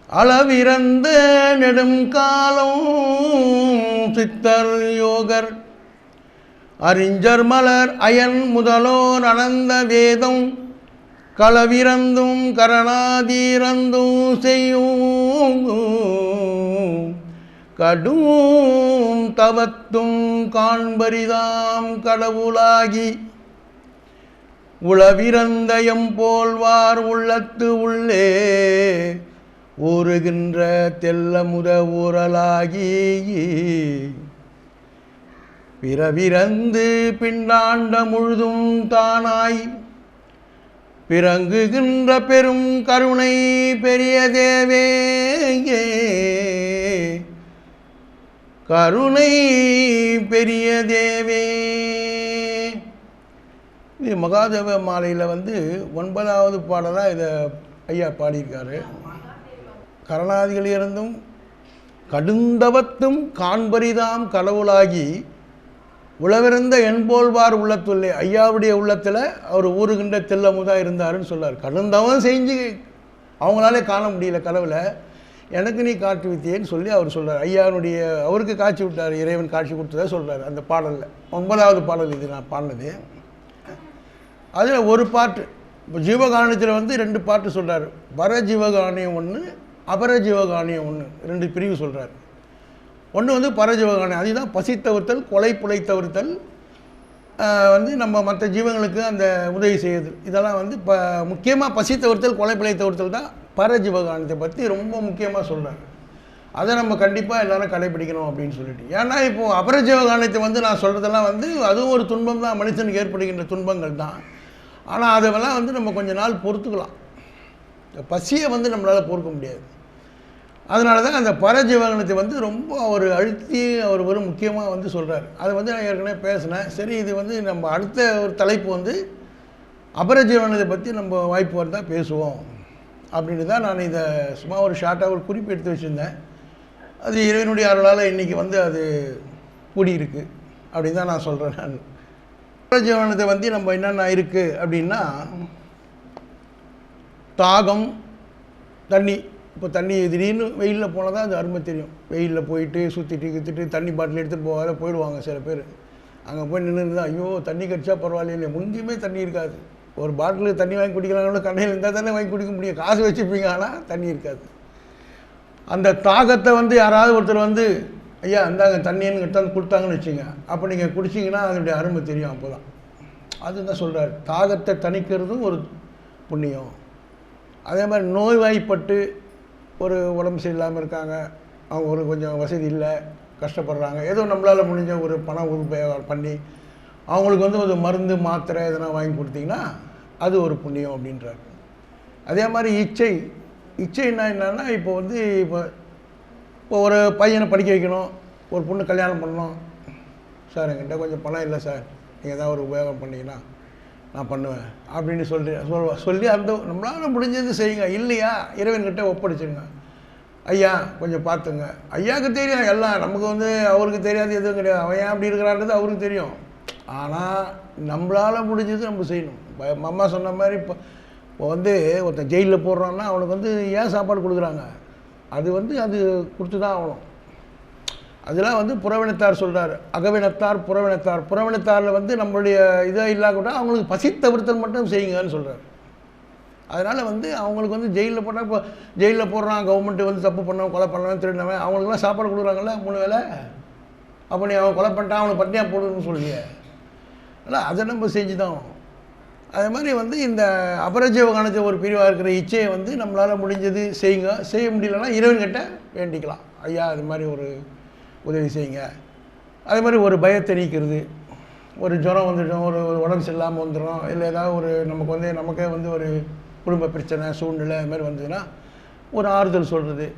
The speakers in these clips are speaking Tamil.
அளவிறந்த நெடும் காலம் சித்தர் யோகர் அறிஞர் மலர் அயன் முதலோர் அனந்த வேதம் களவிறந்தும் கரணாதீரந்தும் செய்யும் கடும் தவத்தும் காண்பரிதாம் கடவுளாகி உளவிறந்தயம் போல்வார் உள்ளத்து உள்ளே ஊறுகின்ற தெல்லமுத ஊரலாகி பிறவிறந்து பிண்டாண்ட முழுதும் தானாய் பிறங்குகின்ற பெரும் கருணை பெரிய தேவே கருணை பெரிய தேவே. இது மகாதேவ மாலையில் 9வது பாடலாக இதை ஐயா பாடியிருக்காரு. கரணாதிகளிலிருந்தும் கடுந்தவத்தும் காண்பரிதாம் கடவுளாகி உளவிறந்த என்போல்வார் உள்ளத்துள்ளே, ஐயாவுடைய உள்ளத்தில் அவர் ஊறுகின்ற தெல்லமுதாக இருந்தாருன்னு சொன்னார். கடுந்தவம் செஞ்சு அவங்களாலே காண முடியல கடவுளை, எனக்கு நீ காட்சி வித்தியேன்னு சொல்லி அவர் சொல்கிறார். ஐயாவுடைய அவருக்கு காட்சி விட்டார், இறைவன் காட்சி கொடுத்ததாக சொல்கிறார் அந்த பாடலில். 9வது பாடல் இது நான் பாடினது. அதில் ஒரு பாட்டு இப்போ ஜீவகானத்தில் 2 பாட்டு சொல்கிறார். பரஜீவகானியம் ஒன்று, அபரஜீவகானியம் ஒன்று, 2 பிரிவு சொல்கிறார். ஒன்று பரஜீவகானியம், அதுதான் பசி தவிர்த்தல், கொலை புலை தவிர்த்தல், நம்ம மற்ற ஜீவங்களுக்கு அந்த உதவி செய்யுது. இதெல்லாம் இப்போ முக்கியமாக பசி தவிர்த்தல், கொலை புலை தவிர்த்தல் தான் பரஜீவகானத்தை பற்றி ரொம்ப முக்கியமாக சொல்கிறார். அதை நம்ம கண்டிப்பாக எல்லோரும் கடைப்பிடிக்கணும் அப்படின்னு சொல்லிட்டு. ஏன்னா இப்போது அபரஜீவகானத்தை நான் சொல்கிறதெல்லாம் அதுவும் ஒரு துன்பம் தான், மனுஷனுக்கு ஏற்படுகின்ற துன்பங்கள் தான். ஆனால் அதெல்லாம் நம்ம கொஞ்சம் நாள் பொறுத்துக்கலாம். பசியை நம்மளால் பொறுக்க முடியாது. அதனால தான் அந்த பரஜீவகணத்தை ரொம்ப அவர் அழுத்தி அவர் ஒரு முக்கியமாக சொல்கிறார். அதை நான் ஏற்கனவே பேசினேன். சரி, இது நம்ம அடுத்த ஒரு தலைப்பு அபரஜீவகணத்தை பற்றி நம்ம வாய்ப்பு வந்தால் பேசுவோம் அப்படின்னு தான் நான் இதை சும்மா ஒரு ஷார்ட்டாக ஒரு குறிப்பு எடுத்து வச்சுருந்தேன். அது இறைவனுடைய அருளால் இன்றைக்கி அது கூடியிருக்கு அப்படின்னு தான் நான் சொல்கிறேன். நான் அபரஜீவகணத்தை நம்ம என்னென்ன இருக்குது அப்படின்னா, தாகம், தண்ணி. இப்போ தண்ணி திடீர்னு வெயிலில் போனால் தான் அது அருமை தெரியும். வெயிலில் போயிட்டு சுற்றிட்டு தண்ணி பாட்டில் எடுத்துகிட்டு போயிடுவாங்க சில பேர். அங்கே போய் நின்று ஐயோ தண்ணி கடிச்சா பரவாயில்லையே, முந்தியுமே தண்ணி இருக்காது. ஒரு பாட்டிலுக்கு தண்ணி வாங்கி குடிக்கலாம்னு கண்ணையில் இருந்தால் தானே வாங்கி குடிக்க முடியும். காசு வச்சுருப்பீங்க, ஆனால் தண்ணி இருக்காது. அந்த தாகத்தை யாராவது ஒருத்தர் ஐயா இந்தாங்க தண்ணின்னு கிட்டாந்து கொடுத்தாங்கன்னு வச்சுங்க, அப்போ நீங்கள் குடிச்சிங்கன்னா அதனுடைய அருமை தெரியும். அப்போ தான் அதுதான் சொல்கிறார், தாகத்தை தணிக்கிறதும் ஒரு புண்ணியம். அதே மாதிரி நோய்வாய்ப்பட்டு ஒரு உடம்பு சரியில்லாமல் இருக்காங்க, அவங்க ஒரு கொஞ்சம் வசதி இல்லை, கஷ்டப்படுறாங்க, ஏதோ நம்மளால் முடிஞ்ச ஒரு பண உபயோகம் பண்ணி அவங்களுக்கு ஒரு மருந்து மாத்திரை எதனா வாங்கி கொடுத்தீங்கன்னா அது ஒரு புண்ணியம் அப்படின்றாரு. அதே மாதிரி இச்சைன்னா என்னென்னா, இப்போ ஒரு பையனை படிக்க வைக்கணும், ஒரு பொண்ணு கல்யாணம் பண்ணணும். சார் என்கிட்ட கொஞ்சம் பணம் இல்லை சார், நீங்கள் ஏதாவது ஒரு உபயோகம் பண்ணிங்கன்னா நான் பண்ணுவேன் அப்படின்னு சொல்லி அந்த நம்மளால் முடிஞ்சது செய்யுங்க. இல்லையா இறைவன்கிட்ட ஒப்படைச்சிடுங்க. ஐயா கொஞ்சம் பார்த்துங்க, ஐயாவுக்கு தெரியும் எல்லாம், நமக்கு அவருக்கு தெரியாது எதுவும் கிடையாது. அவன் ஏன் அப்படி இருக்கிறான்றது அவருக்கு தெரியும். ஆனால் நம்மளால் முடிஞ்சது நம்ம செய்யணும். அம்மா சொன்ன மாதிரி இப்போ ஒருத்தன் ஜெயிலில் போடுறான்னா அவனுக்கு ஏன் சாப்பாடு கொடுக்குறாங்க, அது அது கொடுத்து தான் ஆகணும். அதெல்லாம் புறவினத்தார் சொல்கிறார். அகவினத்தார், புறவினத்தார். புறவினத்தாரில் நம்மளுடைய இதாக இல்லாக்கூட அவங்களுக்கு பசி தவிர்த்தல் மட்டும் செய்யுங்கன்னு சொல்கிறார். அதனால் அவங்களுக்கு ஜெயிலில் போட்டால், இப்போ ஜெயிலில் போடுறான் கவர்மெண்ட்டு தப்பு பண்ணவன், கொலை பண்ணவன், திருடினவன், அவங்களுக்குலாம் சாப்பாடு கொடுக்குறாங்கல்ல 3 வேளை. அப்போ நீ அவன் கொலை பண்ணிட்டான் அவனுக்கு பட்டினியாக போடுன்னு சொல்லியே, இல்லை அதை நம்ம செஞ்சு தான். அதே மாதிரி இந்த அபரஜீவகானத்தை ஒரு பிரிவாக இருக்கிற இச்சையை நம்மளால் முடிஞ்சது செய்யுங்க. செய்ய முடியலன்னா இறைவன்கிட்ட வேண்டிக்கலாம், ஐயா அது மாதிரி ஒரு உதவி செய்யுங்க. அதே மாதிரி ஒரு பயத்தை நீக்கிறது, ஒரு ஜுரம் வந்துடும், ஒரு உடம்பு சரியில்லாமல் வந்துடும், இல்லை ஏதாவது ஒரு நமக்கு நமக்கே ஒரு குடும்ப பிரச்சனை சூழ்நிலை அது மாதிரி வந்ததுன்னா ஒரு ஆறுதல் சொல்கிறது,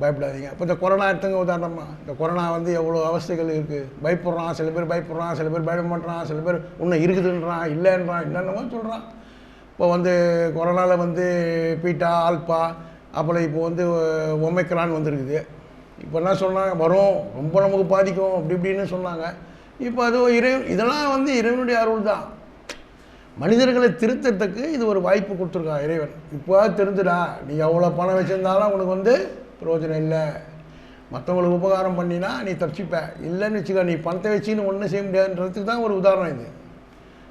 பயப்படாதீங்க. இப்போ இந்த கொரோனா எடுத்துங்க உதாரணமாக, இந்த கொரோனா எவ்வளோ அவஸ்தைகள் இருக்குது. பயப்படுறான், சில பேர் பயப்படுறான், சில பேர் பயப்பட மாட்டான், சில பேர் இன்னும் இருக்குதுன்றான், இல்லைன்றான், என்னென்னமோ சொல்கிறான். இப்போ கொரோனாவில் பீட்டா, ஆல்பா, அப்புறம் இப்போ ஒமைக்ரான் வந்துருக்குது. இப்போ என்ன சொன்னாங்க, வரும் ரொம்ப நமக்கு பாதிக்கும் அப்படி இப்படின்னு சொன்னாங்க. இப்போ அது இதெல்லாம் இறைவனுடைய அருள் தான். மனிதர்களை திருத்தத்துக்கு இது ஒரு வாய்ப்பு கொடுத்துருக்கான் இறைவன். இப்போ திருந்துடா, நீ எவ்வளோ பணம் வச்சுருந்தாலும் உனக்கு வந்து பிரயோஜனம் இல்லை. மற்றவங்களுக்கு உபகாரம் பண்ணினா நீ தப்பிச்சுப்ப, இல்லைன்னு வச்சுக்கோ நீ பணத்தை வச்சுன்னு ஒன்றும் செய்ய முடியாதுன்றதுக்கு தான் ஒரு உதாரணம் இது.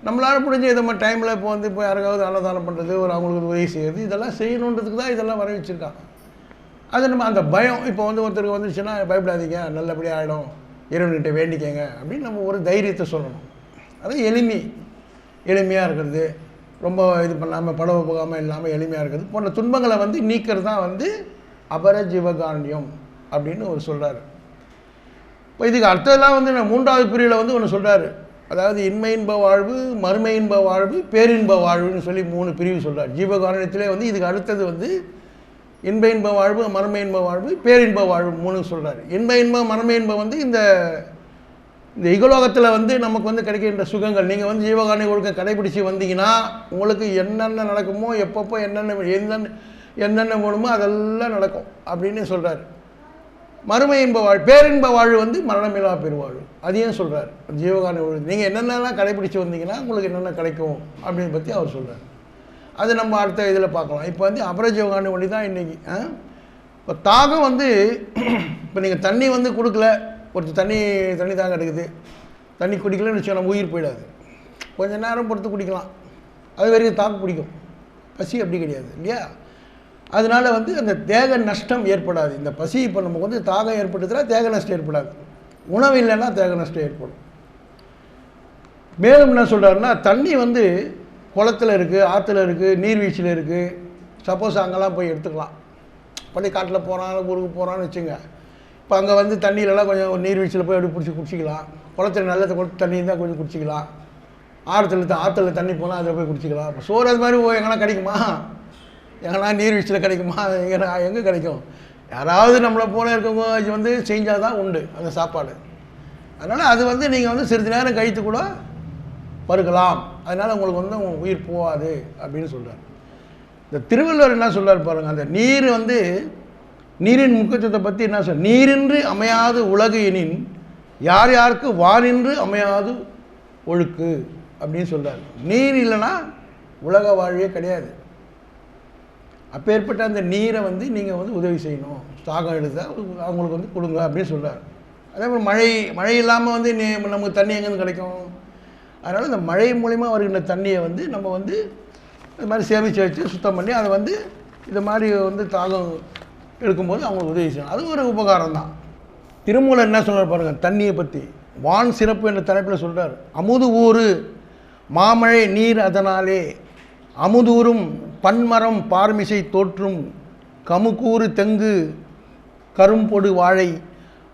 நம்மளால் முடிஞ்ச இதை மாதிரி டைமில் இப்போ வந்து இப்போ யாருக்காவது அன்னதானம் பண்ணுறது, ஒரு அவங்களுக்கு உதவி செய்கிறது, இதெல்லாம் செய்யணுன்றதுக்கு தான் இதெல்லாம் வர வச்சுருக்காங்க. அது நம்ம அந்த பயம் இப்போ வந்து ஒருத்தருக்கு வந்துருச்சுன்னா பயப்படாதீங்க, நல்லபடியாக ஆகிடும், இறைவன்கிட்ட வேண்டிக்கங்க அப்படின்னு நம்ம ஒரு தைரியத்தை சொல்லணும். அது எளிமையாக இருக்கிறது, ரொம்ப இது பண்ணாமல் படவை போகாமல் இல்லாமல் எளிமையாக இருக்கிறது போன்ற துன்பங்களை வந்து நீக்கிறது தான் வந்து அபர ஜீவகாரண்யம் அப்படின்னு ஒரு சொல்கிறார். இப்போ இதுக்கு அர்த்தம்லாம் வந்து நான் 3வது பிரிவில் வந்து ஒன்று சொல்கிறாரு. அதாவது இன்மை இன்ப வாழ்வு, மறுமை இன்ப வாழ்வு, பேரின்ப வாழ்வுன்னு சொல்லி 3 பிரிவு சொல்கிறார். ஜீவகாரண்யத்திலே வந்து இதுக்கு அடுத்தது வந்து இன்ப இன்ப வாழ்வு, மறுமை இன்ப வாழ்வு, பேரின்ப வாழ்வு 3 சொல்கிறார். இன்ப இன்பம் மறுமை இன்பம் வந்து இந்த இகலோகத்தில் வந்து நமக்கு வந்து கிடைக்கின்ற சுகங்கள். நீங்கள் வந்து ஜீவகாரண்ய ஒழுக்கம் கடைபிடிச்சி வந்தீங்கன்னா உங்களுக்கு என்னென்ன நடக்குமோ, எப்பப்போ என்னென்ன வேணுமோ அதெல்லாம் நடக்கும் அப்படின்னு சொல்கிறார். மறுமை இன்ப வாழ்வு, பேரின்ப வாழ்வு வந்து மரணமில்லா பெருவாழ்வு, அதையும் சொல்கிறார். ஜீவகாரண்ய ஒழுக்கம் நீங்கள் என்னென்னலாம் கடைபிடிச்சி வந்தீங்கன்னா உங்களுக்கு என்னென்ன கிடைக்கும் அப்படின்னு பற்றி அவர் சொல்கிறார். அது நம்ம அடுத்த இதில் பார்க்கலாம். இப்போ வந்து அபர ஜீவகாரண்ய ஒளி தான் இன்றைக்கி. இப்போ தாகம் வந்து இப்போ நீங்கள் தண்ணி வந்து கொடுக்கல, ஒருத்தர் தண்ணி தாகம் எடுக்குது, தண்ணி குடிக்கலன்னு வச்சுக்கோ நம்ம உயிர் போயிடாது. கொஞ்சம் நேரம் பொறுத்து குடிக்கலாம், அது வரைக்கும் தாகம் பிடிக்கும். பசி அப்படி கிடையாது இல்லையா? அதனால வந்து அந்த தேக நஷ்டம் ஏற்படாது. இந்த பசி இப்போ நமக்கு வந்து தாகம் ஏற்படுத்துனா தேக நஷ்டம் ஏற்படாது, உணவு இல்லைன்னா தேக நஷ்டம் ஏற்படும். மேலும் என்ன சொல்கிறாருன்னா, தண்ணி வந்து குளத்தில் இருக்குது, ஆற்றுல இருக்குது, நீர்வீழ்ச்சியில் இருக்குது. சப்போஸ் அங்கெல்லாம் போய் எடுத்துக்கலாம். பள்ளி காட்டில் போகிறான், ஊருக்கு போகிறான்னு வச்சுங்க, இப்போ அங்கே வந்து தண்ணியிலலாம் கொஞ்சம் நீர்வீழ்ச்சியில் போய் அப்படி பிடிச்சி குடிச்சிக்கலாம். குளத்தில் நல்ல தண்ணி இருந்தால் கொஞ்சம் குடிச்சிக்கலாம். ஆற்றுல தண்ணி போனால் அதில் போய் குடிச்சிக்கலாம். இப்போ சோறு அது மாதிரி எங்கன்னா கிடைக்குமா? எங்கன்னா நீர்வீழ்ச்சியில் கிடைக்குமா? எங்கே கிடைக்கும்? யாராவது நம்மளை போல இருக்கவங்க வந்து செஞ்சால் தான் உண்டு அந்த சாப்பாடு. அதனால் அது வந்து நீங்கள் வந்து சிறிது நேரம் கழித்து கூட பருகலாம். அதனால் உங்களுக்கு வந்து உயிர் போகாது அப்படின்னு சொல்கிறார். இந்த திருவள்ளுவர் என்ன சொல்கிறார் பாருங்கள், அந்த நீர் வந்து நீரின் முக்கியத்துவத்தை பற்றி என்ன சொல், நீரின்றி அமையாது உலகு எனின் யார் யாருக்கு வானின்று அமையாது ஒழுக்கு அப்படின்னு சொல்கிறார். நீர் இல்லைன்னா உலக வாழ்வே கிடையாது. அப்பேற்பட்ட அந்த நீரை வந்து நீங்கள் வந்து உதவி செய்யணும், தாகம் எடுத்தால் அவங்களுக்கு வந்து கொடுங்க அப்படின்னு சொல்கிறார். அதே மாதிரி மழை இல்லாமல் வந்து நமக்கு தண்ணி எங்கேருந்து கிடைக்கும்? அதனால் இந்த மழை மூலிமா வருகின்ற தண்ணியை வந்து நம்ம வந்து இது மாதிரி சேமித்து வச்சு சுத்தம் பண்ணி அதை வந்து இது மாதிரி வந்து தாகம் எடுக்கும்போது அவங்களுக்கு உதவி செய்யணும். அது ஒரு உபகாரம் தான். திருமூலர் என்ன சொல்கிறார் பாருங்கள், தண்ணியை பற்றி வான் சிறப்பு என்ற தலைப்பில் சொல்கிறார். அமுது ஊறு மாமழை நீர் அதனாலே அமுதூரும் பன்மரம் பார்மிசை தோற்றும் கமுக்கூறு தெங்கு கரும்பொடு வாழை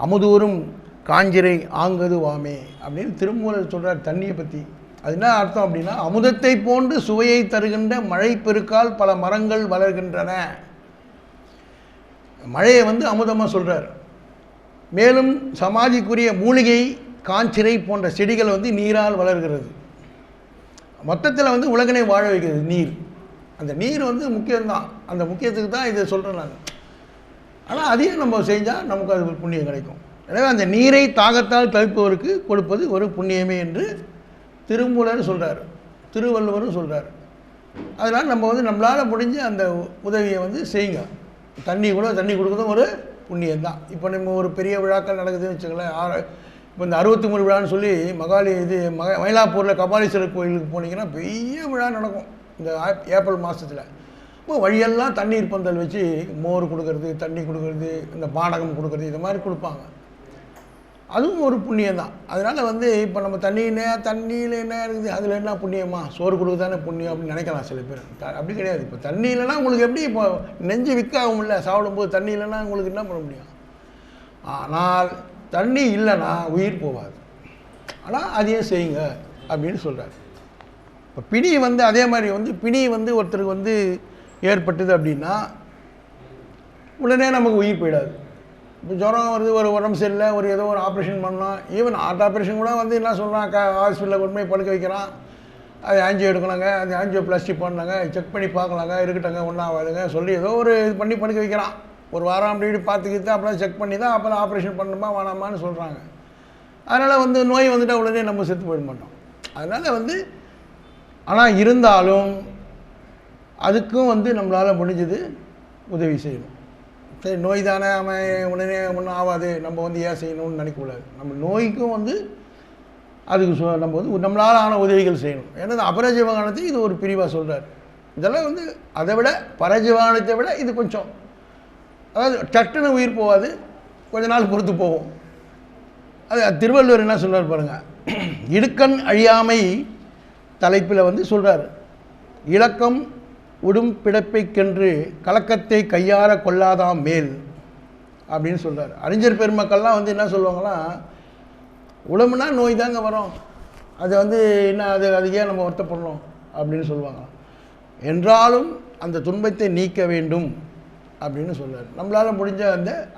அமுதூரும் காஞ்சிரை ஆங்கது வாமே அப்படின்னு திருமூலர் சொல்கிறார் தண்ணியை பற்றி. அது என்ன அர்த்தம் அப்படின்னா, அமுதத்தை போன்று சுவையை தருகின்ற மழை பெருக்கால் பல மரங்கள் வளர்கின்றன. மழையை வந்து அமுதமாக சொல்கிறார். மேலும் சமாதிக்குரிய மூலிகை காஞ்சிரை போன்ற செடிகள் வந்து நீரால் வளர்கிறது. மொத்தத்தில் வந்து உலகனை வாழ வைக்கிறது நீர். அந்த நீர் வந்து முக்கியம்தான், அந்த முக்கியத்துக்கு தான் இதை சொல்கிறேன் நான். ஆனால் அதையும் நம்ம செஞ்சால் நமக்கு அது புண்ணியம் கிடைக்கும். எனவே அந்த நீரை தாகத்தால் தவிப்பவருக்கு கொடுப்பது ஒரு புண்ணியமே என்று திருமூலர் சொல்கிறார், திருவள்ளுவரும் சொல்கிறார். அதனால் நம்ம வந்து நம்மளால் முடிஞ்ச அந்த உதவியை வந்து செய்யுங்க. தண்ணி கொடுக்குறதும் ஒரு புண்ணியம் தான். இப்போ நம்ம ஒரு பெரிய விழாக்கள் நடக்குதுன்னு வச்சுங்களேன். இப்போ இந்த 63 விழான்னு சொல்லி மயிலாப்பூரில் கபாலீஸ்வரர் கோயிலுக்கு போனீங்கன்னா பெரிய விழா நடக்கும் இந்த ஏப்ரல் மாதத்தில். இப்போ வழியெல்லாம் தண்ணீர் பந்தல் வச்சு மோர் கொடுக்கறது, தண்ணி கொடுக்கறது, இந்த பானகம் கொடுக்கறது, இது மாதிரி கொடுப்பாங்க. அதுவும் ஒரு புண்ணியம் தான். அதனால் வந்து இப்போ நம்ம தண்ணியில் என்ன இருக்குது, அதில் என்ன புண்ணியமா, சோறு கொடுக்க தானே புண்ணியம் அப்படின்னு நினைக்கலாம் சில பேர். அப்படி கிடையாது. இப்போ தண்ணி இல்லைன்னா உங்களுக்கு எப்படி இப்போ நெஞ்சு விற்காகும் இல்லை, சாப்பிடும்போது தண்ணி இல்லைன்னா உங்களுக்கு என்ன பண்ண முடியும்? ஆனால் தண்ணி இல்லைன்னா உயிர் போகாது. ஆனால் அதையே செய்யுங்க அப்படின்னு சொல்கிறார். இப்போ பிணி வந்து அதே மாதிரி வந்து பிணி வந்து ஒருத்தருக்கு வந்து ஏற்பட்டது அப்படின்னா உடனே நமக்கு உயிர் போயிடாது. இப்போ ஜுரம் வருது, ஒரு உடம்பு சரியில்லை, ஏதோ ஒரு ஆப்ரேஷன் பண்ணோம், ஈவன் ஹார்ட் ஆப்ரேஷன் கூட வந்து என்ன சொல்கிறான், ஹாஸ்பிட்டலில் கொண்டு போய் படுக்க வைக்கிறான், அது ஆன்ஜியோ எடுக்கலாங்க, அது ஆன்ஜியோ பிளாஸ்டிக் பண்ணாங்க, செக் பண்ணி பார்க்கலாங்க, இருக்கட்டாங்க, ஒன்றும் ஆகாதுங்க சொல்லி ஏதோ ஒரு இது பண்ணி படுக்க வைக்கிறான். ஒரு வாரம் அப்படி இப்படி பார்த்துக்கிட்டு அப்புறம் செக் பண்ணி தான் அப்புறம் ஆப்ரேஷன் பண்ணணுமா வேணாமான்னு சொல்கிறாங்க. அதனால் வந்து நோய் வந்துட்டால் உடனே நம்ம செத்து போயிட மாட்டோம். அதனால் வந்து ஆனால் இருந்தாலும் அதுக்கும் வந்து நம்மளால் முடிஞ்சது உதவி செய்யணும். சரி, நோய் தானே, அவன் உடனே ஒன்றும் ஆகாது, நம்ம வந்து ஏன் செய்யணும்னு நினைக்கக்கூடாது. நம்ம நோய்க்கும் வந்து அதுக்கு நம்ம வந்து நம்மளால் ஆன உதவிகள் செய்யணும். ஏன்னா அபரஜீவகானத்துக்கு இது ஒரு பிரிவாக சொல்கிறார். இதெல்லாம் வந்து அதை விட பரஜீவகானத்தை விட இது கொஞ்சம், அதாவது சட்டுன்னு உயிர் போகாது, கொஞ்ச நாள் பொறுத்து போகும். அது திருவள்ளுவர் என்ன சொல்கிறார் பாருங்கள், இடுக்கண் அழியாமை தலைப்பில் வந்து சொல்கிறார், இலக்கம் உடும் பிடப்பைக்கென்று கலக்கத்தை கையாற கொள்ளாதாம் மேல் அப்படின்னு சொல்கிறார். அறிஞர் பெருமக்கள்லாம் வந்து என்ன சொல்லுவாங்கன்னா, உடம்புனா நோய் தாங்க வரும், அது வந்து என்ன, அதுக்கே நம்ம வருத்தப்படணும் அப்படின்னு சொல்லுவாங்க. என்றாலும் அந்த துன்பத்தை நீக்க வேண்டும் அப்படின்னு சொல்கிறார். நம்மளால் முடிஞ்ச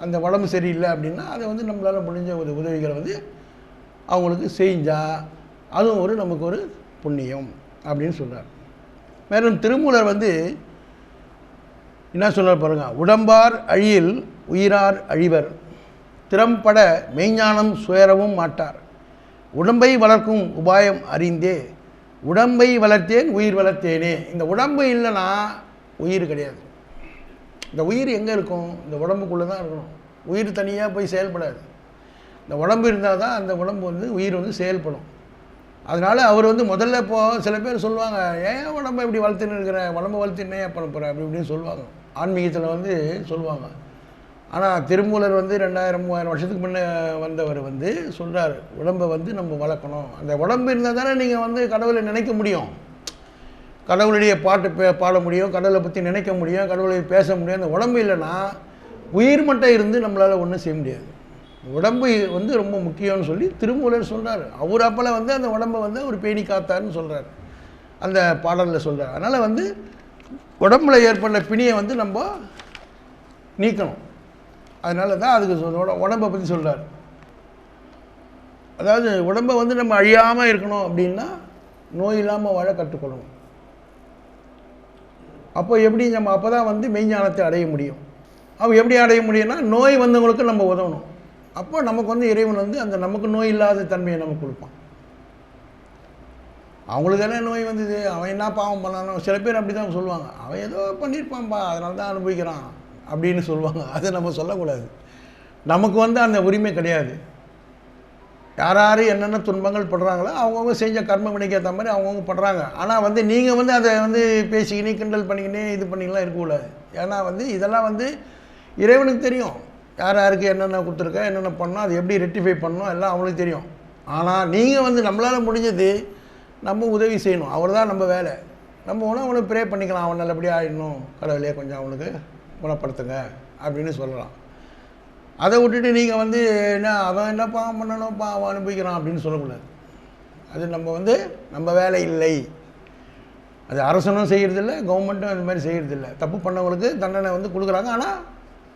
அந்த உடம்பு சரியில்லை அப்படின்னா அதை வந்து நம்மளால் முடிஞ்ச ஒரு உதவிகளை வந்து அவங்களுக்கு செஞ்சால் அதுவும் நமக்கு ஒரு புண்ணியம் அப்படின்னு சொல்கிறார். மேலும் திருமூலர் வந்து என்ன சொல்கிறார் பாருங்கள், உடம்பார் அழியில் உயிரார் அழிவர், திறம்பட மெய்ஞானம் சுயரவும் மாட்டார், உடம்பை வளர்க்கும் உபாயம் அறிந்தே உடம்பை வளர்த்தேன் உயிர் வளர்த்தேனே. இந்த உடம்பு இல்லைன்னா உயிர் கிடையாது. இந்த உயிர் எங்கே இருக்கும்? இந்த உடம்புக்குள்ளே தான் இருக்கணும். உயிர் தனியாக போய் செயல்படாது. இந்த உடம்பு இருந்தால் தான் அந்த உடம்பு வந்து உயிர் வந்து செயல்படும். அதனால் அவர் வந்து முதல்ல இப்போது சில பேர் சொல்லுவாங்க, ஏன் உடம்பை இப்படி வளர்த்துன்னு இருக்கிற, உடம்பை வளர்த்துன்னே பண்ண போகிற அப்படி இப்படின்னு சொல்லுவாங்க, ஆன்மீகத்தில் வந்து சொல்லுவாங்க. ஆனால் திருமூலர் வந்து 2000-3000 வருஷத்துக்கு முன்னே வந்தவர் வந்து சொல்கிறார், உடம்பை வந்து நம்ம வளர்க்கணும். அந்த உடம்பு இருந்தால் தானே நீங்கள் வந்து கடவுளை நினைக்க முடியும், கடவுளுடைய பாட்டு பாட முடியும், கடவுளை பற்றி நினைக்க முடியும், கடவுளை பேச முடியும். அந்த உடம்பு இல்லைன்னா உயிர் மட்டும் இருந்து நம்மளால் ஒன்றும் செய்ய முடியாது. உடம்பு வந்து ரொம்ப முக்கியம்னு சொல்லி திருமூலர் சொல்கிறார். அவர் அப்போல வந்து அந்த உடம்பை வந்து ஒரு பேணி காத்தார்னு சொல்கிறார், அந்த பாடலில் சொல்கிறார். அதனால் வந்து உடம்புல ஏற்பட்ட பிணியை வந்து நம்ம நீக்கணும். அதனால தான் அதுக்கு உடம்பை பற்றி சொல்கிறார். அதாவது உடம்பை வந்து நம்ம அழியாமல் இருக்கணும் அப்படின்னா நோய் இல்லாமல் வாழ கற்றுக்கொள்ளணும். அப்போ எப்படி நம்ம அப்போ தான் வந்து மெய்ஞானத்தை அடைய முடியும். அவன் எப்படி அடைய முடியும்னா நோய் வந்தவங்களுக்கு நம்ம உதவணும். அப்போ நமக்கு வந்து இறைவன் வந்து அந்த நமக்கு நோய் இல்லாத தன்மையை நமக்கு கொடுப்பான். அவங்களுக்கு தானே நோய் வந்தது, அவன் என்ன பாவம் பண்ணானோ, சில பேர் அப்படி தான் சொல்லுவாங்க, அவன் ஏதோ பண்ணியிருப்பான்ப்பா அதனால தான் அனுபவிக்கிறான் அப்படின்னு சொல்லுவாங்க. அதை நம்ம சொல்லக்கூடாது. நமக்கு வந்து அந்த உரிமை கிடையாது. யார் யார் என்னென்ன துன்பங்கள் படுறாங்களோ அவங்கவுங்க செஞ்ச கர்ம வினைக்கு ஏற்ற மாதிரி அவங்கவுங்க படுறாங்க. ஆனால் வந்து நீங்கள் வந்து அதை வந்து பேசிக்கினே கிண்டல் பண்ணிக்கினே இது பண்ணிக்கலாம் இருக்கக்கூடாது. ஏன்னா வந்து இதெல்லாம் வந்து இறைவனுக்கு தெரியும், யார் யாருக்கு என்னென்ன கொடுத்துருக்கா, என்னென்ன பண்ணோம், அது எப்படி ரெக்டிஃபை பண்ணணும் எல்லாம் அவங்களுக்கு தெரியும். ஆனால் நீங்கள் வந்து நம்மளால் முடிஞ்சது நம்ம உதவி செய்யணும், அவர் தான் நம்ம வேலை. நம்ம அவனுக்கு ப்ரே பண்ணிக்கலாம், அவன் நல்லபடியாக ஆகிடணும், கடவுளே கொஞ்சம் அவனுக்கு குணப்படுத்துங்க அப்படின்னு சொல்லலாம். அதை விட்டுட்டு நீங்கள் வந்து என்ன அவன் என்னப்பா பண்ணணும்ப்பா அவன் அனுபவிக்கிறான் அப்படின்னு சொல்லக்கூடாது. அது நம்ம வந்து நம்ம வேலை இல்லை. அது அரசனும் செய்கிறதில்ல, கவர்மெண்ட்டும் அது மாதிரி செய்கிறதில்ல. தப்பு பண்ணவங்களுக்கு தண்டனை வந்து கொடுக்குறாங்க, ஆனால்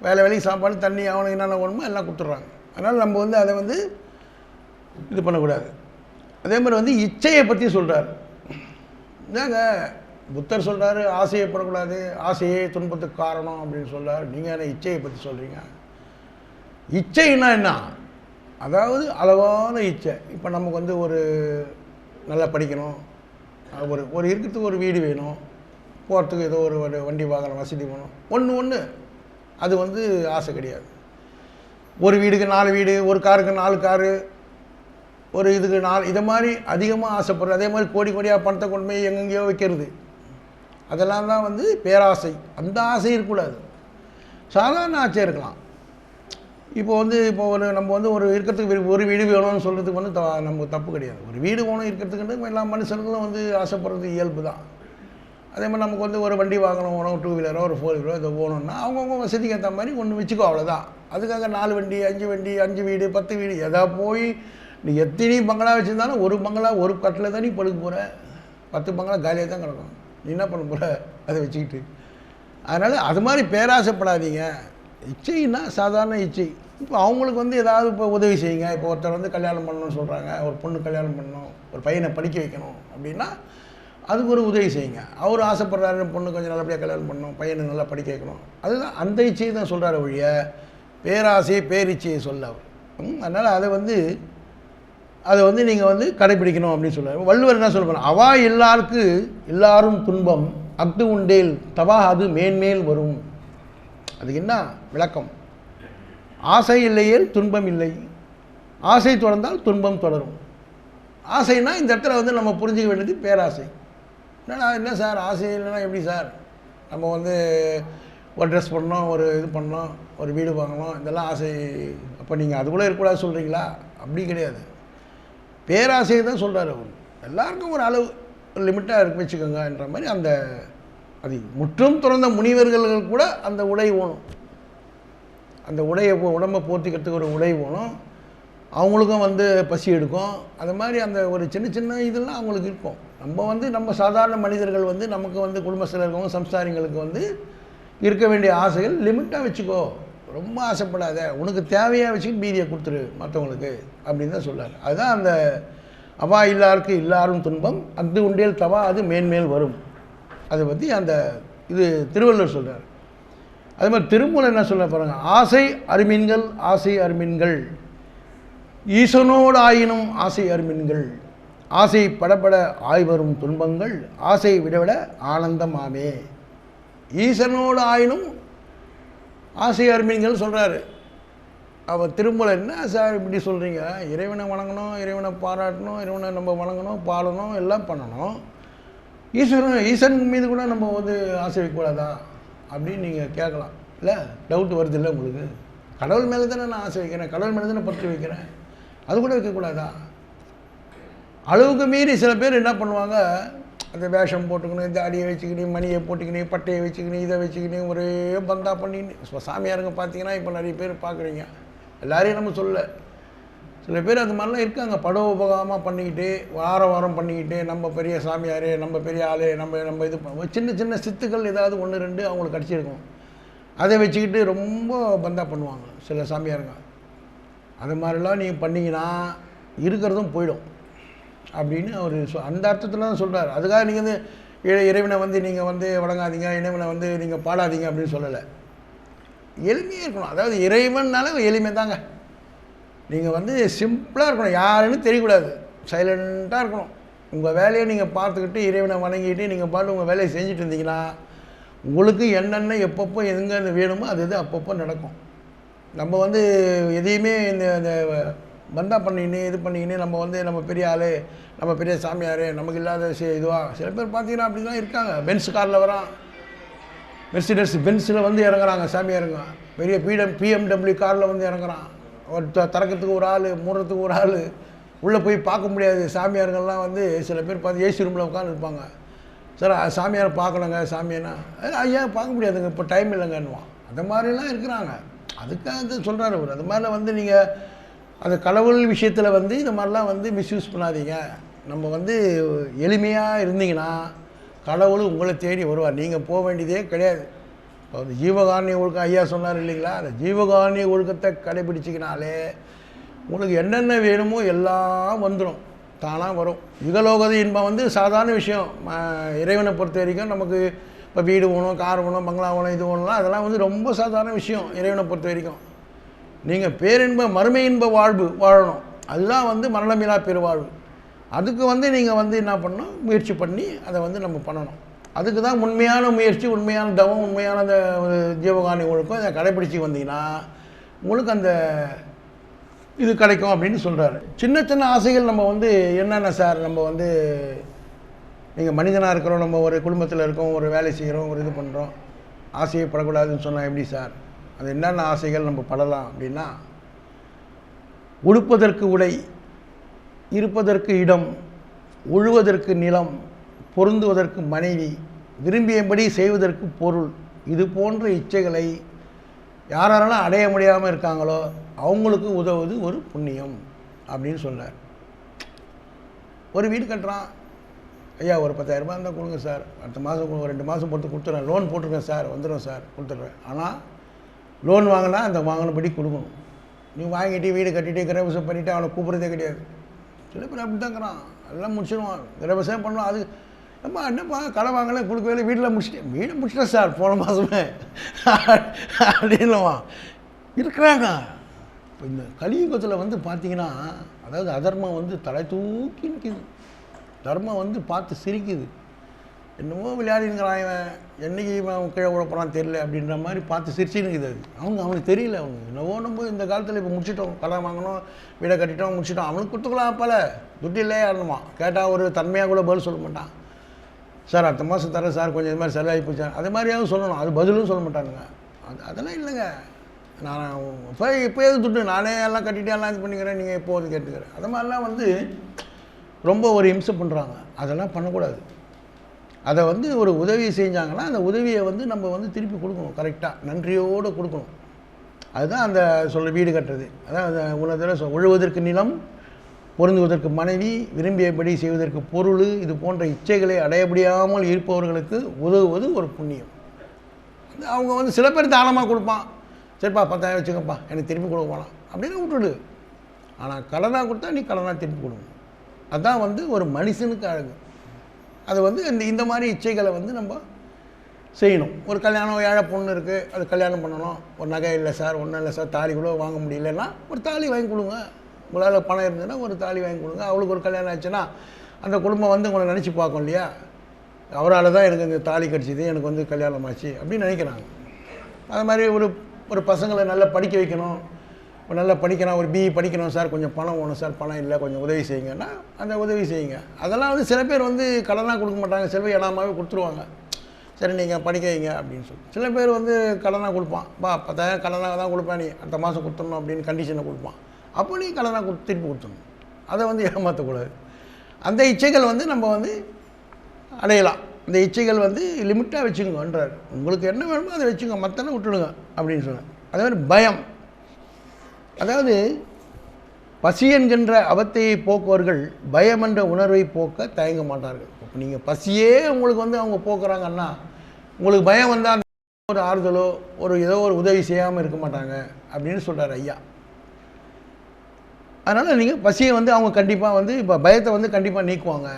வேலைக்கு சாப்பாடு தண்ணி அவனுக்கு என்னென்ன வேணுமோ எல்லாம் கொடுத்துட்றாங்க. அதனால் நம்ம வந்து அதை வந்து இது பண்ணக்கூடாது. அதே மாதிரி வந்து இச்சையை பற்றி சொல்கிறார். இதாங்க புத்தர் சொல்கிறாரு ஆசையை படக்கூடாது, ஆசையே துன்பத்துக்கு காரணம் அப்படின்னு சொல்கிறார். நீங்கள் என்ன இச்சையை பற்றி சொல்கிறீங்க? இச்சைன்னா என்ன? அதாவது அளவான இச்சை. இப்போ நமக்கு வந்து ஒரு நல்லா படிக்கணும், ஒரு இருக்கிறதுக்கு ஒரு வீடு வேணும், போகிறதுக்கு ஏதோ ஒரு வண்டி வாகனம் வசதி வேணும், ஒன்று அது வந்து ஆசை கிடையாது. ஒரு வீடுக்கு 4 வீடு, ஒரு காருக்கு 4 காரு, ஒரு இதுக்கு 4, இதை மாதிரி அதிகமாக ஆசைப்படுறது. அதே மாதிரி கோடியாக பணத்தை கொண்டு போய் எங்கெங்கேயோ வைக்கிறது, அதெல்லாம் தான் வந்து பேராசை. அந்த ஆசை இருக்கக்கூடாது, சாதாரண ஆசை இருக்கலாம். இப்போ நம்ம வந்து ஒரு இருக்கிறதுக்கு ஒரு வீடு வேணும்னு சொல்கிறதுக்கு வந்து நமக்கு தப்பு கிடையாது. ஒரு வீடு வேணும் இருக்கிறதுக்குன்னு எல்லா மனுஷனுங்களும் வந்து ஆசைப்படுறது இயல்பு தான். அதே மாதிரி நமக்கு வந்து ஒரு வண்டி வாங்கணும் வேணும், 2 வீலரோ ஒரு 4 வீலரோ இதை வேணும்னா அவங்கவுங்க வசதிக்கு ஏற்ற மாதிரி ஒன்று வச்சுக்கோ, அவ்வளோதான். அதுக்காக 4 வண்டி 5 வண்டி 5 வீடு 10 வீடு எதா போய் நீ எத்தனை பங்களா வச்சுருந்தாலும் ஒரு பங்களா ஒரு கட்டில் தான் நீ படுக்க போகிற, 10 பங்களா காலியாக தான் கிடக்கும். நீ என்ன பண்ண போகிற அதை வச்சுக்கிட்டு? அதனால் அது மாதிரி பேராசைப்படாதீங்க. இச்சைன்னா சாதாரண இச்சை. இப்போ அவங்களுக்கு வந்து ஏதாவது இப்போ உதவி செய்யுங்க. இப்போ ஒருத்தர் வந்து கல்யாணம் பண்ணணும்னு சொல்கிறாங்க, ஒரு பொண்ணு கல்யாணம் பண்ணணும், ஒரு பையனை படிக்க வைக்கணும் அப்படின்னா அதுக்கு ஒரு உதவி செய்யுங்க. அவர் ஆசைப்படுறாரு பொண்ணு கொஞ்சம் நல்லபடியாக கல்யாணம் பண்ணணும், பையனை நல்லா படிக்க வைக்கணும், அதுதான் அந்த இச்சையை தான் சொல்கிறாரு ஒழிய பேராசை பேரிச்சையை சொல்ல அவர். அதனால் அதை வந்து அதை வந்து நீங்கள் வந்து கடைப்பிடிக்கணும் அப்படின்னு சொல்லுவார். வள்ளுவர் என்ன சொல்ல போகிறார், அவா எல்லாருக்கு எல்லாரும் துன்பம் அஃது உண்டேல் தவா அது மேன்மேல் வரும். அதுக்கு என்ன விளக்கம்? ஆசை இல்லையேல் துன்பம் இல்லை, ஆசை தொடர்ந்தால் துன்பம் தொடரும். ஆசைனா இந்த இடத்துல வந்து நம்ம புரிஞ்சிக்க வேண்டியது பேராசை. என்னடா என்ன சார் ஆசை இல்லைன்னா எப்படி சார்? நம்ம வந்து ஒரு ட்ரெஸ் பண்ணோம், ஒரு இது பண்ணோம், ஒரு வீடு வாங்கணும், இதெல்லாம் ஆசை. அப்போ நீங்கள் அது கூட இருக்கக்கூடாது சொல்கிறீங்களா? அப்படி கிடையாது. பேராசையை தான் சொல்கிறார் அவர். எல்லாருக்கும் ஒரு அளவு லிமிட்டாக இருக்கு வச்சுக்கோங்கன்ற மாதிரி. அந்த அது முற்றும் துறந்த முனிவர்கள் கூட அந்த உடை வேணும், அந்த உடையை உடம்பை போர்த்திக்கிறதுக்கு ஒரு உடை வேணும். அவங்களுக்கும் வந்து பசி எடுக்கும். அது மாதிரி அந்த ஒரு சின்ன சின்ன இதெல்லாம் அவங்களுக்கு இருக்கும். நம்ம வந்து நம்ம சாதாரண மனிதர்கள் வந்து நமக்கு வந்து குடும்பத்தில் இருக்கவங்க சம்சாரிங்களுக்கு வந்து இருக்க வேண்டிய ஆசைகள் லிமிட்டாக வச்சுக்கோ, ரொம்ப ஆசைப்படாத, உனக்கு தேவையாக வச்சுக்கிட்டு மீதியை கொடுத்துரு மற்றவங்களுக்கு அப்படின்னு தான் சொல்கிறார். அதுதான் அந்த அவா எல்லாருக்கு எல்லாரும் துன்பம் அஃது உண்டேல் தவா அது மேன்மேல் வரும். அதை பற்றி அந்த இது திருவள்ளுவர் சொல்கிறார். அது மாதிரி திருமூலர் என்ன சொல்ல போகிறாங்க, ஆசை அருமீன்கள் ஆசை அருமீன்கள் ஈசனோடு ஆயினும் ஆசை அருமீன்கள் ஆசை படப்பட ஆய்வரும் துன்பங்கள் ஆசை விடவிட ஆனந்தமாமே. ஈசனோடு ஆயினும் ஆசை அருமீன்கள் சொல்கிறாரு. அவர் திருமூலர் என்ன சார் இப்படி சொல்கிறீங்க, இறைவனை வணங்கணும், இறைவனை பாராட்டணும், இறைவனை நம்ம வணங்கணும், பாடணும், எல்லாம் பண்ணணும், ஈசன் மீது கூட நம்ம வந்து ஆசை வைக்கக்கூடாதா அப்படின்னு நீங்கள் கேட்கலாம். இல்லை டவுட் வருது இல்லை உங்களுக்கு? கடவுள் மேலே தானே நான் ஆசை வைக்கிறேன், கடவுள் மேலே தானே பற்று வைக்கிறேன், அது கூட வைக்கக்கூடாதா? அளவுக்கு மீறி சில பேர் என்ன பண்ணுவாங்க, அந்த வேஷம் போட்டுக்கணும், இந்த அடியை வச்சுக்கணும், மணியை போட்டுக்கணும், பட்டையை வச்சுக்கணும், இதை வச்சுக்கணும், ஒரே பந்தா பண்ணின்னு சாமியாருங்க பார்த்தீங்கன்னா இப்போ நிறைய பேர் பார்க்குறீங்க. எல்லாரையும் நம்ம சொல்ல, சில பேர் அது மாதிரிலாம் இருக்காங்க. படோபகமாக பண்ணிக்கிட்டு வாரம் பண்ணிக்கிட்டு நம்ம பெரிய சாமியார், நம்ம பெரிய ஆள், நம்ம இது சின்ன சின்ன சித்துக்கள் ஏதாவது ஒன்று ரெண்டு அவங்களுக்கு கிடச்சிருக்கும், அதை வச்சுக்கிட்டு ரொம்ப பந்தா பண்ணுவாங்க சில சாமியாருங்க. அது மாதிரிலாம் நீங்கள் பண்ணிங்கன்னா இருக்கிறதும் போயிடும் அப்படின்னு அவர் அந்த அர்த்தத்தில் தான் சொல்கிறார். அதுக்காக நீங்கள் வந்து இறைவனை வந்து நீங்கள் வந்து வணங்காதீங்க, இறைவனை வந்து நீங்கள் பாடாதீங்க அப்படின்னு சொல்லலை. எளிமையாக இருக்கணும். அதாவது இறைவன்னால எளிமை தாங்க. நீங்கள் வந்து சிம்பிளாக இருக்கணும், யாருன்னு தெரியக்கூடாது, சைலண்ட்டாக இருக்கணும். உங்கள் வேலையை நீங்கள் பார்த்துக்கிட்டு இறைவனை வணங்கிட்டு நீங்கள் பாட்டு உங்கள் வேலையை செஞ்சுட்டு இருந்தீங்கன்னா உங்களுக்கு என்னென்ன எப்பப்போ எங்கே வேணுமோ அது இது அப்பப்போ நடக்கும். நம்ம வந்து எதையுமே இந்த பந்தா பண்ணிக்கின்னு இது பண்ணிக்கின்னு நம்ம வந்து நம்ம பெரிய ஆள், நம்ம பெரிய சாமியார், நமக்கு இல்லாத இதுவாக சில பேர் பார்த்தீங்கன்னா அப்படி தான் இருக்காங்க. பென்ஸ் காரில் வரான், மெர்சிடஸ் பென்ஸில் வந்து இறங்குறாங்க சாமியாருங்க, பெரிய பிஎம்டபிள்யூ காரில் வந்து இறங்குறான். ஒரு திறக்கிறதுக்கு ஒரு ஆள், மூடுறதுக்கு ஒரு ஆள், உள்ளே போய் பார்க்க முடியாது. சாமியார்கள்லாம் வந்து சில பேர் பார்த்து ஏசி ரூமில் உட்காந்துருப்பாங்க. சார் சாமியார் பார்க்கணுங்க, சாமியானா ஐயா பார்க்க முடியாதுங்க, இப்போ டைம் இல்லைங்கன்னுவான். அந்த மாதிரிலாம் இருக்கிறாங்க. அதுக்காக சொல்கிறார் அவர். அது மாதிரிலாம் வந்து நீங்கள் அந்த கடவுள் விஷயத்தில் வந்து இந்த மாதிரிலாம் வந்து மிஸ்யூஸ் பண்ணாதீங்க. நம்ம வந்து எளிமையாக இருந்தீங்கன்னா கடவுள் உங்களை தேடி வருவார், நீங்கள் போக வேண்டியதே கிடையாது. இப்போ அந்த ஜீவகாருண்ய ஒழுக்கம் ஐயா சொன்னார் இல்லைங்களா, அந்த ஜீவகாருண்ய ஒழுக்கத்தை கடைபிடிச்சிக்கினாலே உங்களுக்கு என்னென்ன வேணுமோ எல்லாம் வந்துடும், தானாக வரும். யுகலோகது இன்பம் வந்து சாதாரண விஷயம். இறைவனை பொறுத்த வரைக்கும் நமக்கு இப்போ வீடு வேணும், கார் வேணும், பங்களா வேணும், இது வேணும்லாம் அதெல்லாம் வந்து ரொம்ப சாதாரண விஷயம் இறைவனை பொறுத்த வரைக்கும். நீங்கள் பேரின்ப மறுமை இன்ப வாழ்வு வாழணும், அதுதான் வந்து மரணமில்லா பெருவாழ்வு. அதுக்கு வந்து நீங்கள் வந்து என்ன பண்ணணும், முயற்சி பண்ணி அதை வந்து நம்ம பண்ணணும். அதுக்கு தான் உண்மையான முயற்சி, உண்மையான தவம், உண்மையான அந்த ஒரு ஜீவகாருண்ய ஒழுக்கம் இதை கடைப்பிடிச்சி வந்தீங்கன்னா உங்களுக்கு அந்த இது கிடைக்கும் அப்படின்னு சொல்கிறாரு. சின்ன சின்ன ஆசைகள் நம்ம வந்து என்னென்ன சார், நம்ம வந்து நீங்கள் மனிதனாக இருக்கிறோம், நம்ம ஒரு குடும்பத்தில் இருக்கோம், ஒரு வேலை செய்கிறோம், ஒரு இது பண்ணுறோம், ஆசையை படக்கூடாதுன்னு சொன்னால் எப்படி சார்? அது என்னென்ன ஆசைகள் நம்ம படலாம் அப்படின்னா, உடுப்பதற்கு உடை, இருப்பதற்கு இடம், உழுவதற்கு நிலம், பொருந்துவதற்கு மனைவி, விரும்பியபடி செய்வதற்கு பொருள், இது போன்ற இச்சைகளை யாரெல்லாம் அடைய முடியாமல் இருக்காங்களோ அவங்களுக்கு உதவுவது ஒரு புண்ணியம் அப்படின்னு சொன்னார். ஒரு வீடு கட்டுறான், ஐயா ஒரு 10,000 ரூபாய் இருந்தால் கொடுங்க சார், அடுத்த மாதம் ஒரு 2 மாதம் பொறுத்து கொடுத்துட்றேன், லோன் போட்டிருக்கேன் சார், வந்துடும் சார் கொடுத்துட்றேன். ஆனால் லோன் வாங்கினா அந்த வாங்கினபடி கொடுக்கணும். நீ வாங்கிட்டு வீடு கட்டிட்டு கிரகவசம் பண்ணிவிட்டு அவனை கூப்பிட்றதே கிடையாது. சில பேர் அப்படி தாங்கிறான், எல்லாம் முடிச்சிடுவான், கிரகவசம் பண்ணுவான். அது நம்ம என்னப்பா கடை வாங்கலை கொடுக்கவே வீட்டில் முடிச்சிட்டேன், வீடு முடிச்சிட்டேன் சார் போன மாதமே அப்படின்னுவான் இருக்கிறாங்க. இப்போ இந்த கலியுகத்தில் வந்து பார்த்திங்கன்னா அதாவது அதர்மம் வந்து தலை தூக்கி நிற்கிது, தர்மம் வந்து பார்த்து சிரிக்குது. என்னமோ விளையாடினுங்கிறான் இவன், என்றைக்கு இவன் கீழே விட போகிறான் தெரியல அப்படின்ற மாதிரி பார்த்து சிரிச்சுன்னுக்குது. அது அவனுக்கு தெரியல. அவங்க என்னவோ நம்ம இந்த காலத்தில் இப்போ முடிச்சிட்டோம், கடன் வாங்கினோம், வீடை கட்டிட்டோம், முடிச்சிட்டோம். அவனுக்கு கொடுத்துக்கலாம் போல, துட்டு இல்லையே ஆடணுமா கேட்டால் ஒரு தன்மையாக கூட பதில் சொல்ல மாட்டான். சார் அடுத்த மாதம் தரேன் சார், கொஞ்சம் இது மாதிரி செலவாகி போச்சா அது மாதிரியாவது சொல்லணும். அது பதிலும் சொல்ல மாட்டானுங்க. அதெல்லாம் இல்லைங்க. நான் இப்போ எது துட்டு நானே எல்லாம் கட்டிட்டு எல்லாம் இது பண்ணிக்கிறேன், நீங்கள் எப்போ வந்து கேட்டுக்கிறேன். அது மாதிரிலாம் வந்து ரொம்ப ஒரு இம்சை பண்ணுறாங்க. அதெல்லாம் பண்ணக்கூடாது. அதை வந்து ஒரு உதவி செஞ்சாங்கன்னா அந்த உதவியை வந்து நம்ம வந்து திருப்பி கொடுக்கணும், கரெக்டாக நன்றியோடு கொடுக்கணும். அதுதான் அந்த வீடு கட்டுறது. அதான் அந்த உலகத்தில் உழுவதற்கு நிலம், பொருந்துவதற்கு மனைவி, விரும்பியபடி செய்வதற்கு பொருள், இது போன்ற இச்சைகளை அடையப்படியாமல் இருப்பவர்களுக்கு உதவுவது ஒரு புண்ணியம். அவங்க வந்து சில பேர் தானமாக கொடுப்பான், சரிப்பா 10,000 வச்சுக்கப்பா எனக்கு திருப்பி கொடுக்க போகலாம் அப்படின்னு விட்டுடு. ஆனால் கடனாக கொடுத்தா நீ கடனாக திருப்பி கொடுக்கணும். அதுதான் வந்து ஒரு மனுஷனுக்கு அழகு. அது வந்து இந்த மாதிரி இச்சைகளை வந்து நம்ம செய்யணும். ஒரு கல்யாணம், ஏழை பொண்ணு இருக்குது, அது கல்யாணம் பண்ணணும், ஒரு நகை இல்லை சார், ஒன்றும் இல்லை சார், தாலி கூட வாங்க முடியலன்னா ஒரு தாலி வாங்கி கொடுங்க. உங்களால் பணம் இருந்ததுன்னா ஒரு தாலி வாங்கி கொடுங்க. அவளுக்கு ஒரு கல்யாணம் ஆச்சுன்னா அந்த குடும்பம் வந்து உங்களை நினச்சி பார்க்கும் இல்லையா, அவரால் தான் எனக்கு இந்த தாலி கடிச்சிது, எனக்கு வந்து கல்யாணம் ஆச்சு அப்படின்னு நினைக்கிறாங்க. அது மாதிரி ஒரு பசங்களை நல்லா படிக்க வைக்கணும், நல்லா படிக்கணும், ஒரு பிஇ படிக்கணும் சார், கொஞ்சம் பணம் வேணும் சார், பணம் இல்லை, கொஞ்சம் உதவி செய்யுங்கன்னா அந்த உதவி செய்யுங்க. அதெல்லாம் வந்து சில பேர் வந்து கடனாக கொடுக்க மாட்டாங்க, சில பேர் இனாமாவே கொடுத்துருவாங்க. சரி நீங்கள் படிக்க வைங்க அப்படின்னு சொல்லி. சில பேர் வந்து கடனாக கொடுப்பான், 10,000 கடனாக தான் கொடுப்பேன், நீ அடுத்த மாதம் கொடுத்துடணும் அப்படின்னு கண்டிஷனை கொடுப்பான். அப்போ நீ கடனாக திருப்பி கொடுத்துடணும். அதை வந்து ஏமாற்றக்கூடாது. அந்த இச்சைகள் வந்து நம்ம வந்து அடையலாம். இந்த இச்சைகள் வந்து லிமிட்டாக வச்சுக்கோங்கன்றார். உங்களுக்கு என்ன வேணுமோ அதை வச்சுக்கோங்க, மற்றெல்லாம் விட்டுடுங்க அப்படின்னு சொன்னேன். அதே மாதிரி பயம், அதாவது பசி என்கின்ற அவத்தையை போக்குவர்கள் பயம் என்ற உணர்வை போக்க தயங்க மாட்டார்கள். இப்போ நீங்கள் பசியே உங்களுக்கு வந்து அவங்க போக்குறாங்கன்னா உங்களுக்கு பயம் வந்தால் ஒரு ஆறுதலோ ஏதோ ஒரு உதவி செய்யாமல் இருக்க மாட்டாங்க அப்படின்னு சொல்கிறார் ஐயா. அதனால் நீங்கள் பசியை வந்து அவங்க கண்டிப்பாக வந்து இப்போ பயத்தை வந்து கண்டிப்பாக நீக்குவாங்க.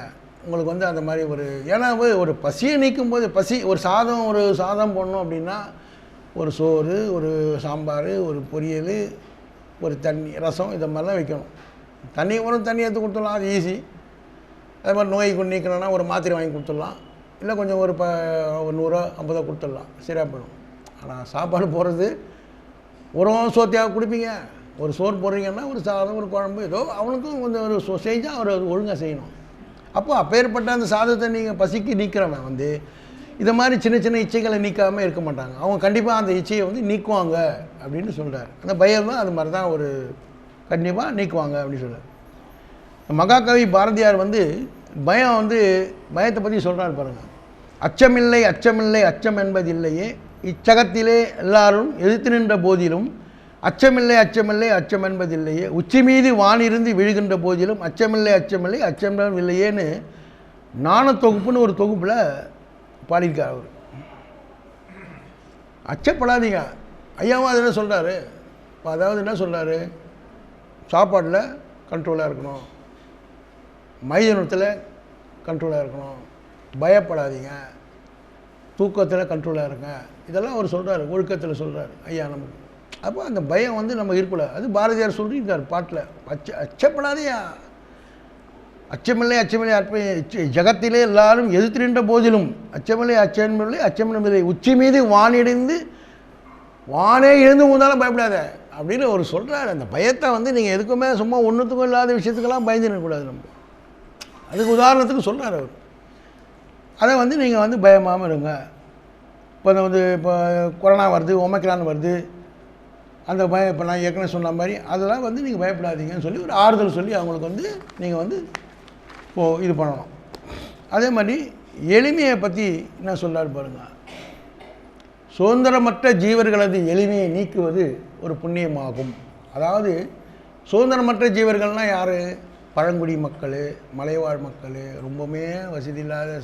உங்களுக்கு வந்து அந்த மாதிரி ஏன்னா ஒரு பசியை நீக்கும் போது ஒரு சாதம் போடணும் அப்படின்னா ஒரு சோறு, ஒரு சாம்பார், ஒரு பொரியல், ஒரு தண்ணி, ரசம், இதை மாதிரிலாம் வைக்கணும். தண்ணி எடுத்து கொடுத்துடலாம், அது ஈஸி. அதே மாதிரி நோய் நீக்கணும்னா ஒரு மாத்திரை வாங்கி கொடுத்துடலாம், இல்லை கொஞ்சம் ஒரு 100 50 கொடுத்துடலாம், சரியாக போயிடும். ஆனால் சாப்பாடு போடுறது சோத்தையாக கொடுப்பீங்க. ஒரு சோறு போடுறீங்கன்னா ஒரு சாதம், ஒரு குழம்பு, ஏதோ அவனுக்கும் கொஞ்சம் ஒரு செஞ்சால் அவர் அது ஒழுங்காக செய்யணும். அப்போ அப்பேற்பட்ட அந்த சாதத்தை நீங்கள் பசிக்கு நீக்கிறவன் வந்து இதை மாதிரி சின்ன சின்ன இச்சைகளை நீக்காமல் இருக்க மாட்டாங்க. அவங்க கண்டிப்பாக அந்த இச்சையை வந்து நீக்குவாங்க அப்படின்னு சொல்கிறார். அந்த பயம் தான் அது மாதிரி தான் கண்டிப்பாக நீக்குவாங்க அப்படின்னு சொல்கிறார். மகாகவி பாரதியார் வந்து பயத்தை பற்றி சொல்கிறார் பாருங்கள். அச்சமில்லை அச்சமில்லை அச்சம் என்பதில்லையே, இச்சகத்திலே எல்லாரும் எதிர்த்து நின்ற போதிலும் அச்சமில்லை அச்சமில்லை அச்சம் என்பதில்லையே, உச்சி மீது வானிருந்து விழுகின்ற போதிலும் அச்சமில்லை அச்சமில்லை அச்சம் இல்லையேன்னு ஞான தொகுப்புன்னு ஒரு தொகுப்பில் பாடியிருக்கார் அவர். அச்சப்படாதீங்க. ஐயாவும் அது என்ன சொல்கிறாரு, இப்போ அதாவது என்ன சொல்கிறாரு, சாப்பாட்டில் கண்ட்ரோலாக இருக்கணும், மைதானத்தில் கண்ட்ரோலாக இருக்கணும், பயப்படாதீங்க, தூக்கத்தில் கண்ட்ரோலாக இருங்க, இதெல்லாம் அவர் சொல்கிறாரு, ஒழுக்கத்தில் சொல்கிறாரு ஐயா நமக்கு. அப்போ அந்த பயம் வந்து நம்ம இருக்கக்கூடாது. அது பாரதியார் சொல்லியிருக்கார் பாட்டில். அச்சப்படாதையா, அச்சமில்லை அச்சமில்லை ஜகத்திலே எல்லாரும் எதிர்த்து நின்ற போதிலும் அச்சமில்லை அச்சமில்லை அச்சமில்லை, உச்சி மீது வானே எழுந்து ஊந்தாலும் பயப்படாத அப்படின்னு அவர் சொல்கிறார். அந்த பயத்தை வந்து நீங்கள் எதுக்குமே சும்மா ஒன்றுத்துக்கும் இல்லாத விஷயத்துக்கெல்லாம் பயந்து நிற்கக்கூடாது. நம்ம அதுக்கு உதாரணத்துக்கு சொல்கிறார் அவர். அதை வந்து நீங்கள் வந்து பயமாமல் இருங்க. இப்போ கொரோனா வருது, ஒமைக்ரான் வருது, அந்த பயம் இப்போ நான் ஏற்கனவே சொன்ன மாதிரி அதெல்லாம் வந்து நீங்கள் பயப்படாதீங்கன்னு சொல்லி ஒரு ஆறுதல் சொல்லி அவங்களுக்கு வந்து நீங்கள் வந்து இது பண்ணணும். அதே மாதிரி எளிமையை பற்றி என்ன சொல்கிறார் பாருங்கள். சுதந்திரமற்ற ஜீவர்களது எளிமையை நீக்குவது ஒரு புண்ணியமாகும். அதாவது சுதந்திரமற்ற ஜீவர்கள்னால் யார்? பழங்குடி மக்கள், மலைவாழ் மக்கள், ரொம்பவுமே வசதி இல்லாத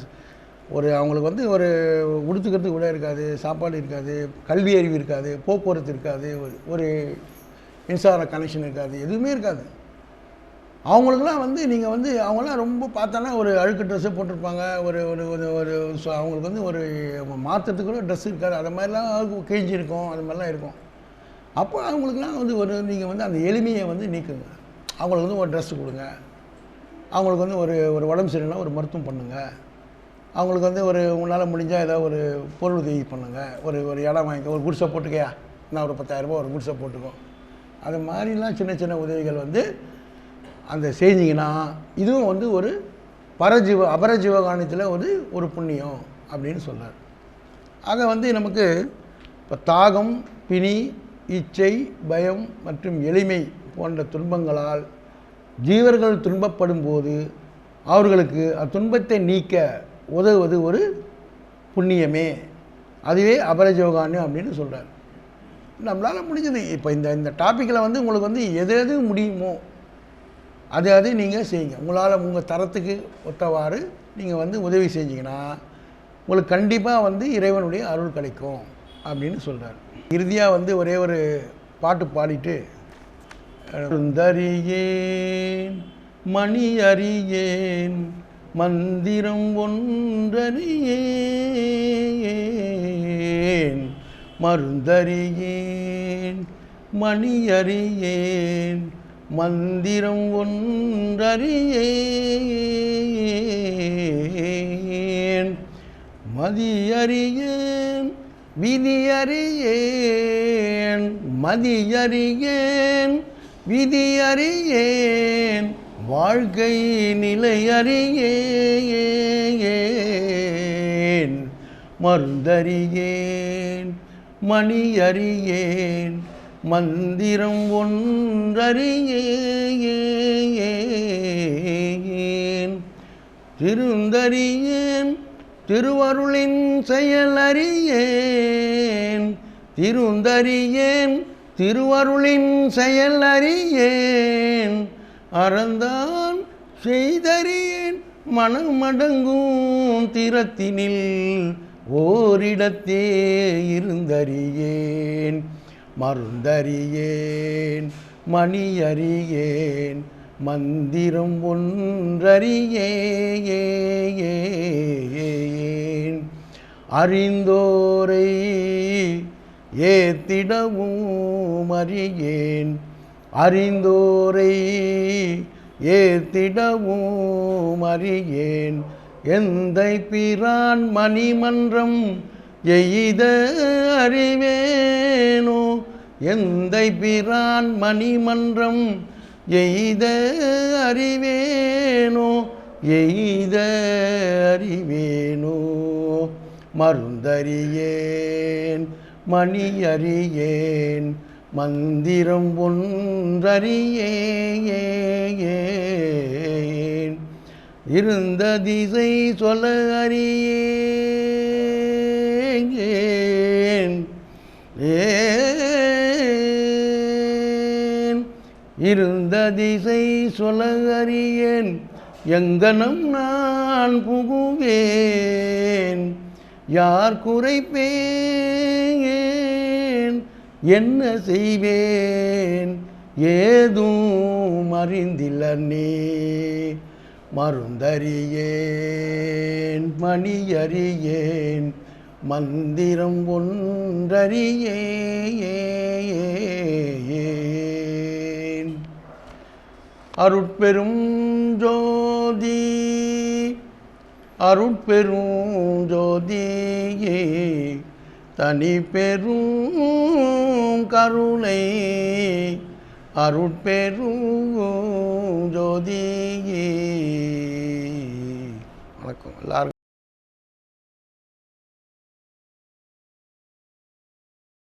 அவங்களுக்கு வந்து உடுத்துக்கிறதுக்கு கூட இருக்காது, சாப்பாடு இருக்காது, கல்வி அறிவு இருக்காது, போக்குவரத்து இருக்காது, ஒரு மின்சார கனெக்ஷன் இருக்காது, எதுவுமே இருக்காது. அவங்களுக்குலாம் வந்து நீங்கள் வந்து அவங்களாம் ரொம்ப பார்த்தோன்னா ஒரு அழுக்கு ட்ரெஸ்ஸு போட்டிருப்பாங்க, அவங்களுக்கு வந்து மாற்றத்துக்கு கூட ட்ரெஸ் இருக்காது, அது மாதிரிலாம் கிழிஞ்சிருக்கும், அது மாதிரிலாம் இருக்கும். அப்போ அவங்களுக்குலாம் வந்து நீங்கள் வந்து அந்த எளிமையை வந்து நீக்குங்க. அவங்களுக்கு வந்து ஒரு ட்ரெஸ்ஸு கொடுங்க, அவங்களுக்கு வந்து ஒரு ஒரு உடம்பு சரியில்லைனா ஒரு மருத்துவம் பண்ணுங்கள், அவங்களுக்கு வந்து ஒரு உங்களால் முடிஞ்சால் ஏதாவது ஒரு பொருள் உதவி பண்ணுங்கள், ஒரு ஒரு இடம் வாங்கிக்க, ஒரு குடிசை போட்டுக்கையா, நான் ஒரு 10,000 ஒரு குடிசை போட்டுக்கோ. அது மாதிரிலாம் சின்ன சின்ன உதவிகள் வந்து அந்த செஞ்சிங்கன்னா இதுவும் வந்து ஒரு அபரஜீவகாணியத்தில் ஒரு புண்ணியம் அப்படின்னு சொல்கிறார். ஆக வந்து நமக்கு இப்போ தாகம், பிணி, இச்சை, பயம் மற்றும் எளிமை போன்ற துன்பங்களால் ஜீவர்கள் துன்பப்படும் போது அவர்களுக்கு அத்துன்பத்தை நீக்க உதவுவது ஒரு புண்ணியமே, அதுவே அபரஜீவகாணியம் அப்படின்னு சொல்கிறார். நம்மளால் முடிஞ்சது இப்போ இந்த டாப்பிக்கில் வந்து உங்களுக்கு வந்து எது முடியுமோ அது நீங்கள் செய்யுங்க. உங்களால் உங்கள் தரத்துக்கு ஒத்தவாறு நீங்கள் வந்து உதவி செஞ்சிங்கன்னா உங்களுக்கு கண்டிப்பாக வந்து இறைவனுடைய அருள் கிடைக்கும் அப்படின்னு சொல்கிறார். இறுதியாக வந்து ஒரே ஒரு பாட்டு பாடிட்டு, மருந்தறியேன் மணி அறியேன் மந்திரம் ஒன்றறியேன், மருந்தறியேன் மணி அறியேன் மந்திரம் ஒன்றறியேன், மதியறியேன் விதியறியேன், மதியறியேன் விதியறியேன் வாழ்க்கை நிலையறியேன், மருந்தறியேன் மணியறியேன் மந்திரம் ஒன்றறியேன், திருந்தறியேன் திருவருளின் செயலறியேன், திருந்தறியேன் திருவருளின் செயலறியேன், அறந்தான் செய்தறியேன் மனமடங்கும் திறத்தினில் ஓரிடத்தே இருந்தறியேன், மருந்தறியேன் மணியறியேன் மந்திரம் ஒன்றறியேன், அறிந்தோரை ஏத்திடவும் அறியேன், அறிந்தோரை ஏத்திடவும் அறியேன், எந்தை பிரான் மணிமன்றம் எய்த அறிவேனோ, எந்தை பிரான் மணிமன்றம் எய்த அறிவேனோ, எய்த அறிவேனோ, மருந்தறியேன் மணியறியேன் மந்திரம் ஒன்றறியேன், இருந்த திசை சொல்ல அறியேன், இருந்த திசை சொல்ல அறியேன், எங்கனம் நான் புகுவேன், யார் குறைப்பேன் என்ன செய்வேன் ஏதும் அறிந்திலனே, மருந்தறியேன் மணியறியேன் மந்திரம் ஒன்றறியேன், அருட்பெரும் ஜோதி அருட்பெரும் ஜோதியே தனி பெரும் கருணை, அருட்பெரும் ஜோதியே. வணக்கம் எல்லாருக்கும்.